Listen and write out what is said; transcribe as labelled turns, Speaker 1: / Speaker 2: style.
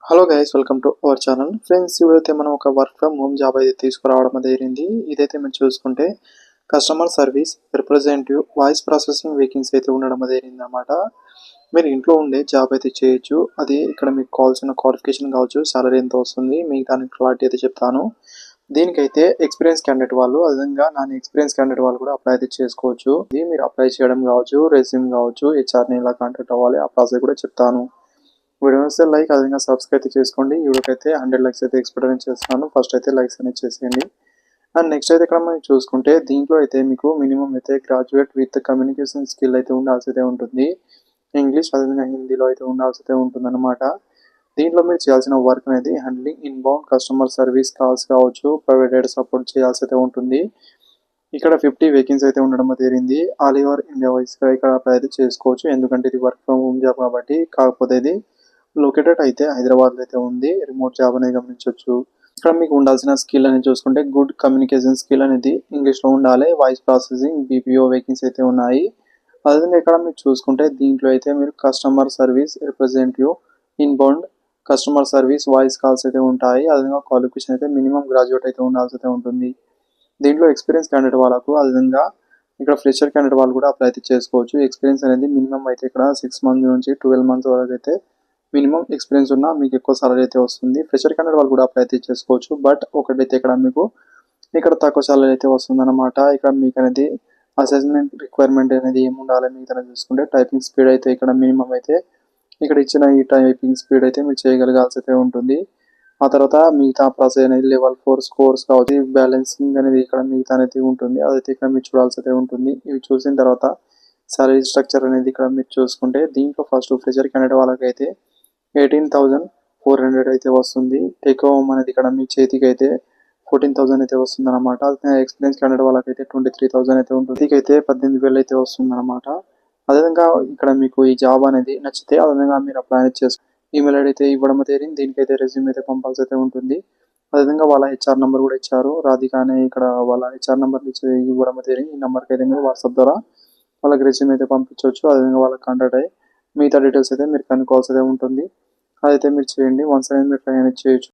Speaker 1: Hello guys, welcome to our channel. Friends, ఇప్పుడైతే మనం ఒక వర్క్ ఫ్రమ్ హోమ్ జాబ్ అయితే తీసుకురావడం జరిగింది. ఇదైతే మీరు చూసుకుంటే customer service representative voice processing vacancy అయితే ఉండడం జరిగింది అనమాట. మీరు ఇంట్లో ఉండే జాబ్ అయితే చేయొచ్చు. అది ఇక్కడ మీకు కావాల్సిన క్వాలిఫికేషన్ కావచ్చు, సాలరీ ఎంత వస్తుంది, మీకు దానికి క్లారిటీ అయితే చెప్తాను. దీనికైతే ఎక్స్పీరియన్స్ క్యాండిడేట్ వాళ్ళు, అదేవిధంగా నాన్ ఎక్స్పీరియన్స్ క్యాండిడేట్ వాళ్ళు కూడా అప్లై అయితే చేసుకోవచ్చు. ఇది మీరు అప్లై చేయడం కావచ్చు, రెజ్యూమ్ కావచ్చు, హెచ్ఆర్ని ఎలా కాంటాక్ట్ అవ్వాలి ఆ ప్రాసెస్ కూడా చెప్తాను. వీడియో నచ్చితే లైక్, అదేవిధంగా సబ్స్క్రైబ్ చేసుకోండి. ఈ వీడియోకి అయితే 100 లైక్స్ అయితే ఎక్స్పెక్ట్ చేస్తున్నాను. ఫస్ట్ అయితే లైక్స్ అనేది చేసేయండి. అండ్ నెక్స్ట్ అయితే ఇక్కడ మనం చూసుకుంటే దీంట్లో అయితే మీకు మినిమం అయితే గ్రాడ్యుయేట్ విత్ కమ్యూనికేషన్ స్కిల్ అయితే ఉండాల్సి అయితే ఉంటుంది. ఇంగ్లీష్, అదేవిధంగా హిందీలో అయితే ఉండాల్సి అయితే ఉంటుంది అనమాట. దీంట్లో మీరు చేయాల్సిన వర్క్ అనేది handling inbound customer service calls కావచ్చు, ప్రొవైడెడ్ సపోర్ట్ చేయాల్సి అయితే ఉంటుంది. ఇక్కడ 50 వేకెన్సీ అయితే ఉండడం జరిగింది. ఆల్ ఓవర్ ఇండియా వైస్ ఇక్కడ అప్లై అయితే చేసుకోవచ్చు. ఎందుకంటే ఇది వర్క్ ఫ్రమ్ హోమ్ జాబ్ కాబట్టి. కాకపోతే ఇది లొకేటెడ్ అయితే హైదరాబాద్లో అయితే ఉంది. రిమోట్ జాబ్ అనేది గమనించవచ్చు. ఇక్కడ మీకు ఉండాల్సిన స్కిల్ అనేది చూసుకుంటే గుడ్ కమ్యూనికేషన్ స్కిల్ అనేది ఇంగ్లీష్లో ఉండాలి. వాయిస్ ప్రాసెసింగ్, బీపీఓ వేకెన్సీ అయితే ఉన్నాయి. అదేవిధంగా ఇక్కడ మీరు చూసుకుంటే దీంట్లో అయితే మీరు customer service representative inbound customer service voice calls అయితే ఉంటాయి. అదేవిధంగా క్వాలిఫికేషన్ అయితే మినిమం గ్రాడ్యుయేట్ అయితే ఉండాల్సి అయితే ఉంటుంది. దీంట్లో ఎక్స్పీరియన్స్ క్యాండిడేట్ వాళ్ళకు, అదేవిధంగా ఇక్కడ ఫ్రెషర్ క్యాండిడేట్ వాళ్ళు కూడా అప్లై అయితే చేసుకోవచ్చు. ఎక్స్పీరియన్స్ అనేది మినిమం అయితే ఇక్కడ 6 మంత్స్ నుంచి 12 మంత్స్ వరకు అయితే మినిమం ఎక్స్పీరియన్స్ ఉన్నా మీకు ఎక్కువ సాలరీ అయితే వస్తుంది. ఫ్రెషర్ క్యాండిడేట్ వాళ్ళు కూడా అప్లై అయితే చేసుకోవచ్చు. బట్ ఒకటైతే ఇక్కడ మీకు ఇక్కడ తక్కువ సాలరీ అయితే వస్తుంది అనమాట. ఇక్కడ మీకు అనేది అసెస్మెంట్ రిక్వైర్మెంట్ అనేది ఏమి ఉండాలి మీకు చూసుకుంటే టైపింగ్ స్పీడ్ అయితే ఇక్కడ మినిమం అయితే ఇక్కడ ఇచ్చిన ఈ టైపింగ్ స్పీడ్ అయితే మీరు చేయగలగాల్సి అయితే ఉంటుంది. ఆ తర్వాత మిగతా ప్రాసెస్ అనేది లెవెల్ 4 స్కోర్స్ కావచ్చు, బ్యాలెన్సింగ్ అనేది ఇక్కడ మిగతా అనేది ఉంటుంది. అదైతే ఇక్కడ మీరు చూడాల్సి అయితే ఉంటుంది. ఇవి చూసిన తర్వాత సాలరీ స్ట్రక్చర్ అనేది ఇక్కడ మీరు చూసుకుంటే దీంట్లో ఫస్ట్ ఫ్రెషర్ క్యాండిడేట్ వాళ్ళకైతే 18,400 అయితే వస్తుంది. టేక్ హోమ్ అనేది ఇక్కడ మీ చేతికి అయితే 14,000 అయితే వస్తుంది అనమాట. ఎక్స్పీరియన్స్ క్యాండిడేట్ వాళ్ళకైతే 23,000 అయితే ఉంటుంది. ఇదికైతే 18,000 అయితే వస్తుంది అనమాట. అదేవిధంగా ఇక్కడ మీకు ఈ జాబ్ అనేది నచ్చితే అదేవిధంగా మీరు అప్లై అనేది చేసుకో. ఈమెయిల్ ఐడి అయితే ఇవ్వడం జరిగింది. దీనికైతే రెజ్యూమ్ అయితే పంపాల్సి అయితే ఉంటుంది. అదేవిధంగా వాళ్ళ హెచ్ఆర్ నెంబర్ కూడా ఇచ్చారు. రాధిక అనే ఇక్కడ వాళ్ళ హెచ్ఆర్ నెంబర్ ఇవ్వడం జరిగింది. ఈ నెంబర్కి అయితే మీరు వాట్సాప్ ద్వారా వాళ్ళకి రెజ్యూమ్ అయితే పంపించవచ్చు. అదేవిధంగా వాళ్ళకి కాంటాక్ట్ అయ్యి మిగతా డీటెయిల్స్ అయితే మీరు కనుక్కోవాల్సి అయితే ఉంటుంది. అదైతే మీరు చేయండి. వన్స్ అనేది మీరు ట్రై అనేది చేయొచ్చు.